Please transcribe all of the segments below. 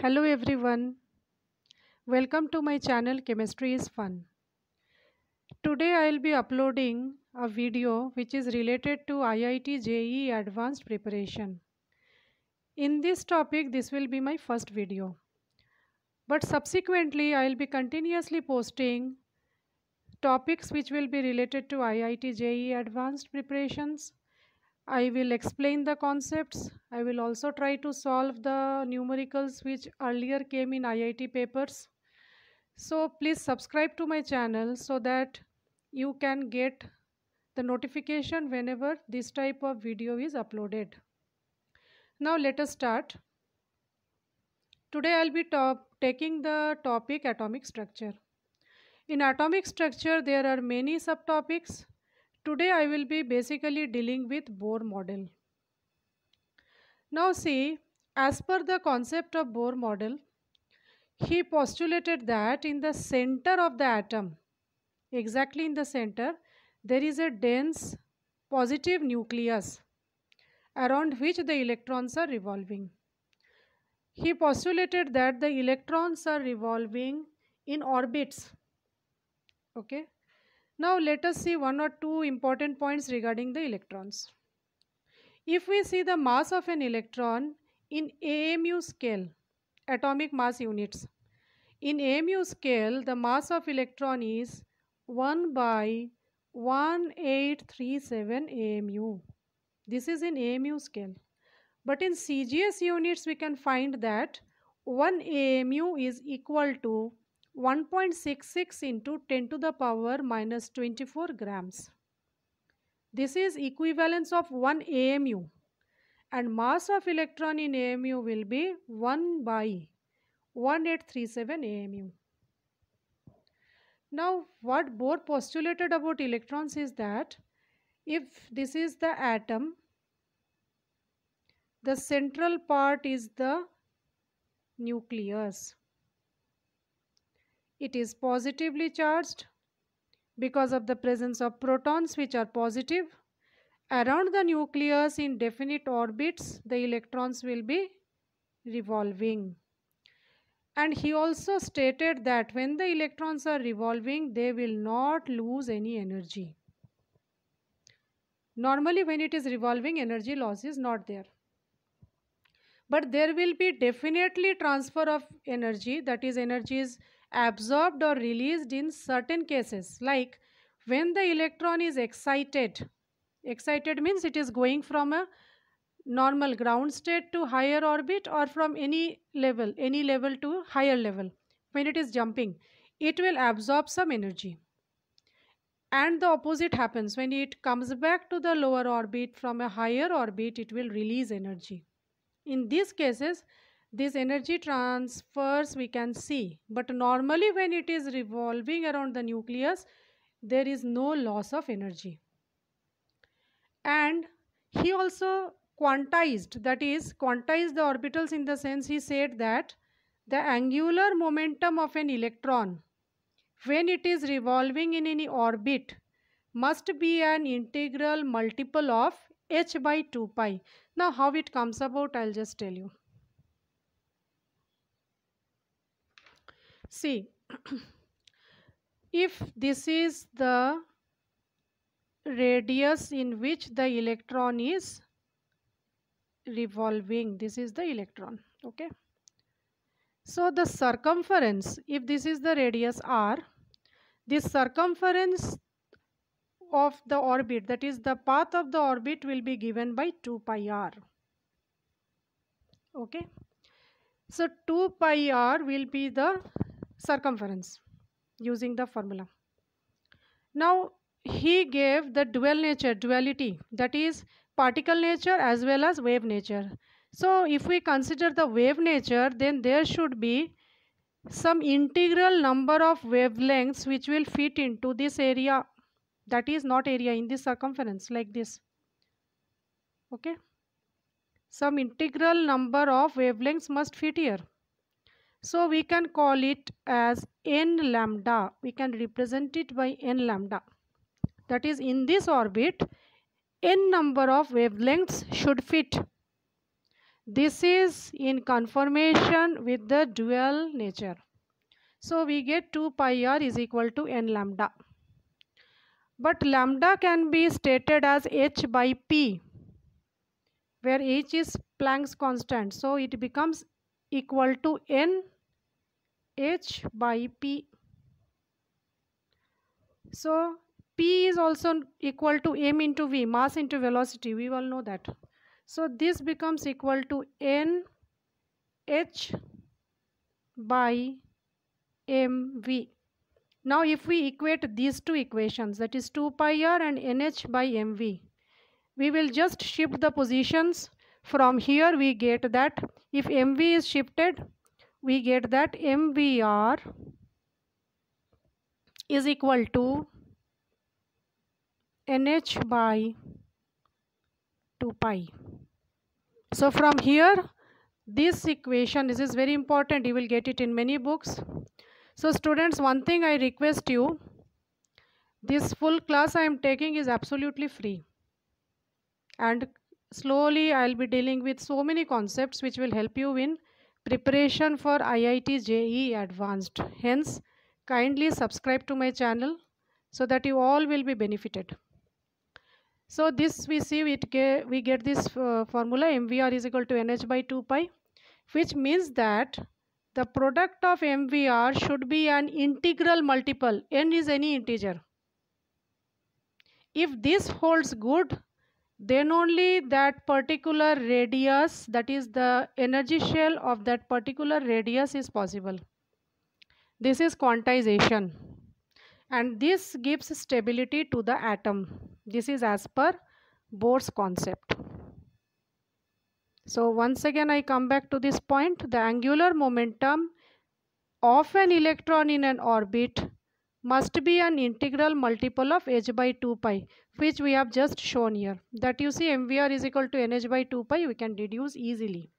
Hello everyone, welcome to my channel Chemistry is Fun. Today I will be uploading a video which is related to IIT JEE Advanced Preparation. In this topic, this will be my first video. But subsequently, I will be continuously posting topics which will be related to IIT JEE Advanced Preparations. I will explain the concepts. I will also try to solve the numericals which earlier came in IIT papers. So please subscribe to my channel so that you can get the notification whenever this type of video is uploaded. Now let us start. Today I'll be taking the topic atomic structure. In atomic structure there are many subtopics. Today I will be basically dealing with Bohr model. Now see, as per the concept of Bohr model, he postulated that in the center of the atom, exactly in the center, there is a dense positive nucleus around which the electrons are revolving. He postulated that the electrons are revolving in orbits. Okay. Now let us see one or two important points regarding the electrons. If we see the mass of an electron in AMU scale, atomic mass units, in AMU scale, the mass of electron is 1 by 1837 AMU. This is in AMU scale. But in CGS units, we can find that 1 AMU is equal to 1.66 into 10 to the power minus 24 grams. This is equivalence of 1 AMU. And mass of electron in AMU will be 1 by 1837 AMU. Now, what Bohr postulated about electrons is that if this is the atom, the central part is the nucleus. It is positively charged because of the presence of protons which are positive. Around the nucleus in definite orbits, the electrons will be revolving. And he also stated that when the electrons are revolving, they will not lose any energy. Normally, when it is revolving, energy loss is not there. But there will be definitely transfer of energy, that is, energy is absorbed or released in certain cases. Like when the electron is excited, excited means it is going from a normal ground state to higher orbit or from any level to higher level. When it is jumping, it will absorb some energy. And the opposite happens when it comes back to the lower orbit from a higher orbit, it will release energy. In these cases, this energy transfers we can see, but normally when it is revolving around the nucleus, there is no loss of energy. And he also quantized, that is, quantized the orbitals in the sense he said that the angular momentum of an electron when it is revolving in any orbit must be an integral multiple of h by 2 pi. Now how it comes about, I'll just tell you. See, if this is the radius in which the electron is revolving, this is the electron, okay. So the circumference, if this is the radius r, this circumference of the orbit, that is the path of the orbit, will be given by 2 pi r, okay. So 2 pi r will be the circumference using the formula. Now he gave the dual nature, duality, that is particle nature as well as wave nature. So if we consider the wave nature, then there should be some integral number of wavelengths which will fit into this area, that is not area, in this circumference, like this, okay. Some integral number of wavelengths must fit here. So we can call it as n lambda. We can represent it by n lambda. That is, in this orbit, n number of wavelengths should fit. This is in conformation with the dual nature. So we get 2 pi r is equal to n lambda. But lambda can be stated as h by p, where h is Planck's constant. So it becomes equal to n h by p. So p is also equal to m into v, mass into velocity. We all know that. So this becomes equal to n h by mv. Now if we equate these two equations, that is 2 pi r and nh by mv, we will just shift the positions. From here we get that if mv is shifted, we get that mvr is equal to nh by 2 pi. So from here, this equation, this is very important, you will get it in many books. So students, one thing I request you, this full class I am taking is absolutely free, and slowly I will be dealing with so many concepts which will help you in preparation for IIT JEE Advanced. Hence, kindly subscribe to my channel so that you all will be benefited. So this we see we get this formula MVR is equal to NH by 2 pi, which means that the product of MVR should be an integral multiple. N is any integer. If this holds good, then only that particular radius, that is the energy shell of that particular radius, is possible. This is quantization, and this gives stability to the atom. This is as per Bohr's concept. So once again I come back to this point, the angular momentum of an electron in an orbit must be an integral multiple of h by 2 pi, which we have just shown here. That you see MVR is equal to nh by 2 pi, we can deduce easily.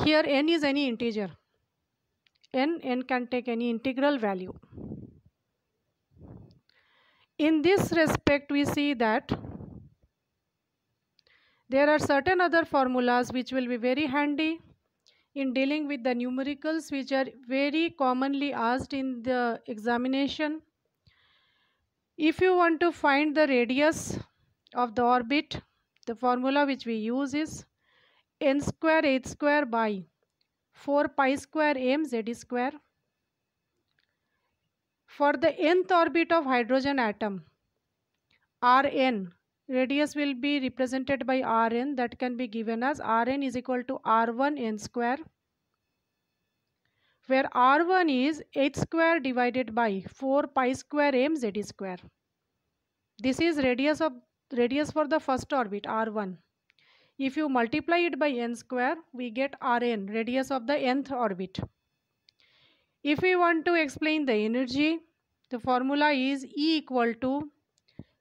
Here n is any integer. N can take any integral value. In this respect, we see that there are certain other formulas which will be very handy in dealing with the numericals which are very commonly asked in the examination. If you want to find the radius of the orbit, the formula which we use is n square h square by 4 pi square m z square. For the nth orbit of hydrogen atom, Rn, radius will be represented by Rn, that can be given as Rn is equal to R1 n square, where R1 is h square divided by 4 pi square m z square. This is radius for the first orbit, R1. If you multiply it by n square, we get Rn, radius of the nth orbit. If we want to explain the energy, the formula is E equal to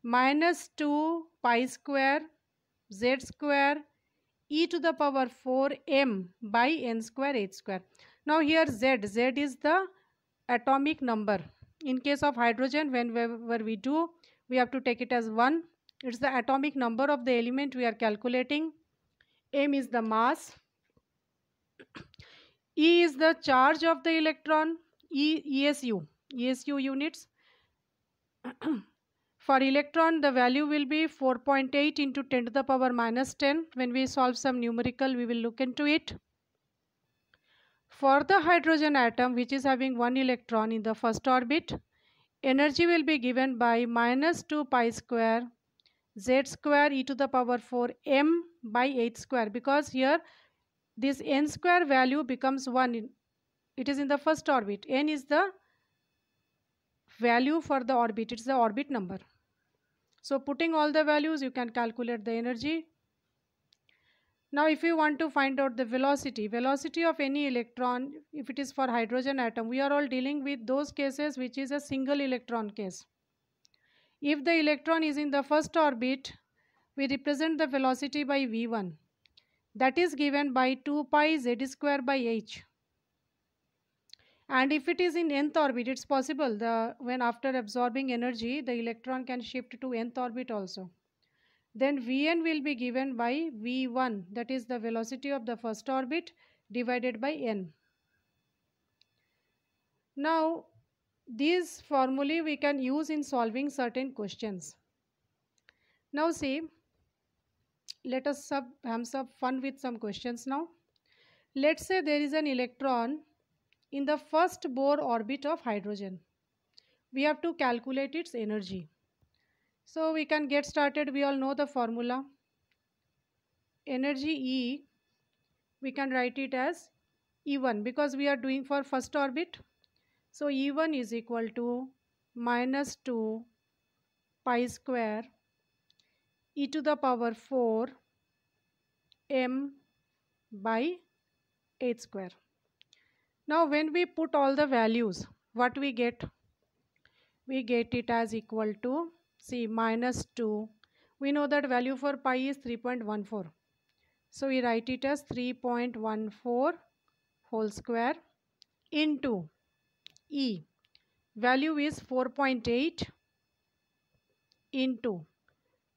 minus 2 pi square z square e to the power 4 m by n square h square. Now here z is the atomic number. In case of hydrogen, whenever we do, we have to take it as 1. It's the atomic number of the element we are calculating. M is the mass. E is the charge of the electron. ESU units. For electron, the value will be 4.8 into 10 to the power minus 10. When we solve some numerical, we will look into it. For the hydrogen atom, which is having 1 electron in the first orbit, energy will be given by minus 2 pi square z square e to the power 4 m by h square, because here this n square value becomes 1. It is in the first orbit. N is the value for the orbit. It's the orbit number. So putting all the values, you can calculate the energy. Now if you want to find out the velocity of any electron, if it is for hydrogen atom, we are all dealing with those cases which is a single electron case. If the electron is in the first orbit, we represent the velocity by v1. That is given by 2 pi z square by h. And if it is in nth orbit, it's possible when after absorbing energy, the electron can shift to nth orbit also. then Vn will be given by V1, that is the velocity of the first orbit, divided by n. Now these formulae we can use in solving certain questions. Now see, let us have some fun with some questions now. Let's say there is an electron in the first Bohr orbit of hydrogen. We have to calculate its energy. So we can get started. We all know the formula. Energy E, we can write it as E1 because we are doing for first orbit. So E1 is equal to minus 2 pi square e to the power 4 m by 8 square. Now when we put all the values, what we get? We get it as equal to, see, minus 2. We know that value for pi is 3.14. So we write it as 3.14 whole square into E. Value is 4.8 into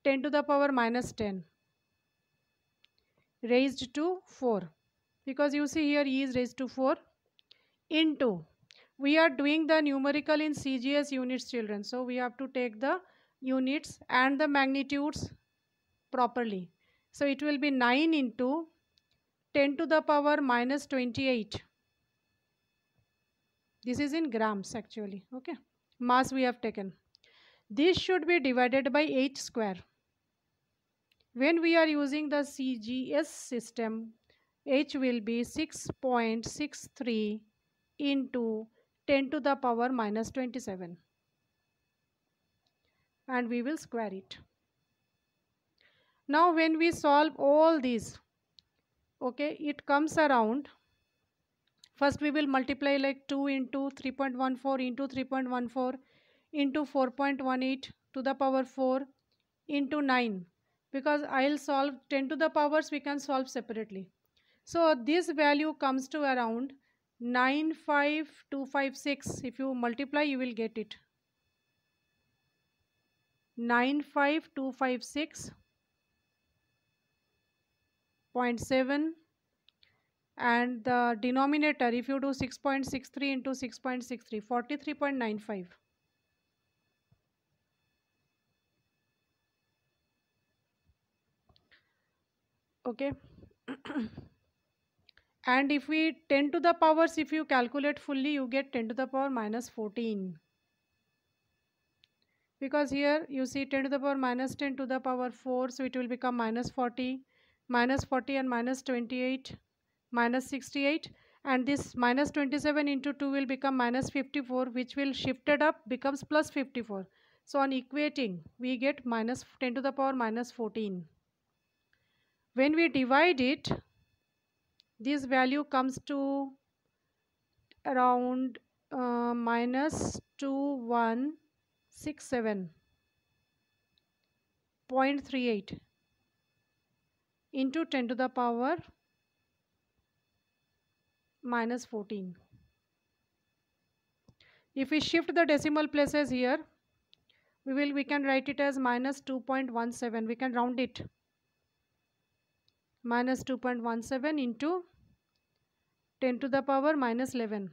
10 to the power minus 10 raised to 4. Because you see here E is raised to 4 into, we are doing the numerical in CGS units, children. So we have to take the units and the magnitudes properly. So it will be 9 into 10 to the power minus 28. This is in grams actually, okay. Mass we have taken. This should be divided by 8 square. When we are using the CGS system, H will be 6.63 into 10 to the power minus 27. And we will square it. Now when we solve all these, okay, it comes around, first we will multiply like 2 into 3.14 into 3.14 into 4.18 to the power 4 into 9, because I'll solve 10 to the powers, we can solve separately. So this value comes to around 95256. If you multiply, you will get it. 95256.7, and the denominator, if you do 6.63 into 6.63, 43.95. Okay. And if we 10 to the powers, if you calculate fully, you get 10 to the power minus 14. Because here you see 10 to the power minus 10 to the power 4, so it will become minus 40 and minus 28, minus 68, and this minus 27 into 2 will become minus 54, which will shifted up, becomes plus 54. So on equating, we get minus 10 to the power minus 14. When we divide it, this value comes to around minus 2167.38 into 10 to the power minus 14. If we shift the decimal places here, we can write it as minus 2.17. We can round it. Minus 2.17 into 10 to the power minus 11.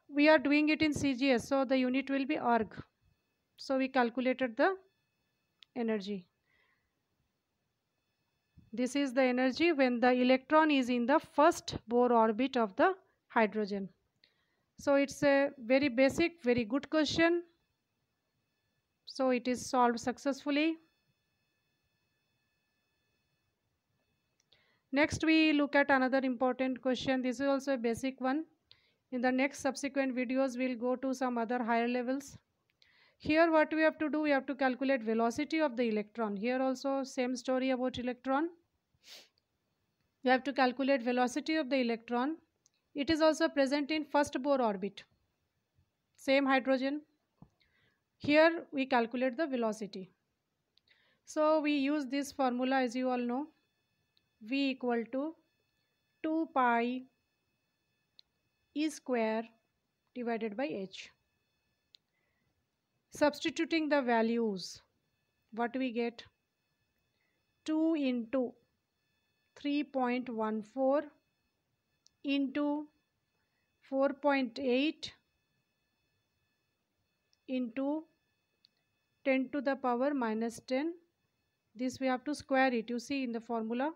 We are doing it in CGS, so the unit will be arg. So we calculated the energy. This is the energy when the electron is in the first Bohr orbit of the hydrogen. So it's a very basic, very good question. So it is solved successfully. Next we look at another important question. This is also a basic one. In the next subsequent videos, we'll go to some other higher levels. Here what we have to do, we have to calculate velocity of the electron. Here also same story about electron. You have to calculate velocity of the electron. It is also present in first Bohr orbit. Same hydrogen. Here we calculate the velocity. So we use this formula, as you all know. V equal to 2 pi E square divided by H. Substituting the values, what we get? 2 into 3.14 into 4.8 into 10 to the power minus 10. This we have to square it, you see in the formula.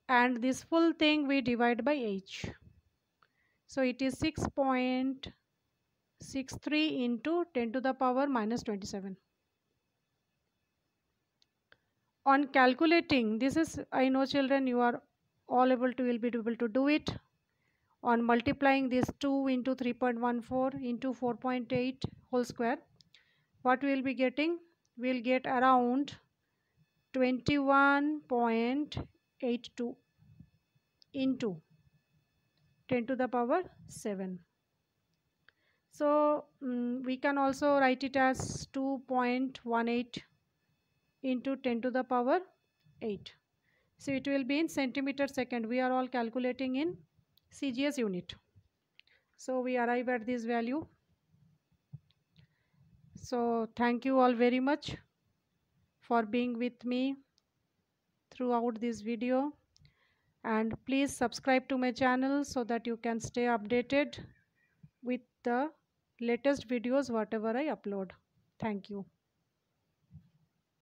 And this full thing we divide by h. So it is 6.63 into 10 to the power minus 27. On calculating, this is, I know children, you are all will be able to do it. On multiplying this 2 into 3.14 into 4.8 whole square, what we will be getting? We will get around 21.82 into 10 to the power 7. So we can also write it as 2.18 into 10 to the power 8. So it will be in centimeter second. We are all calculating in CGS unit. So we arrive at this value. So thank you all very much for being with me throughout this video, and please subscribe to my channel so that you can stay updated with the latest videos whatever I upload. Thank you.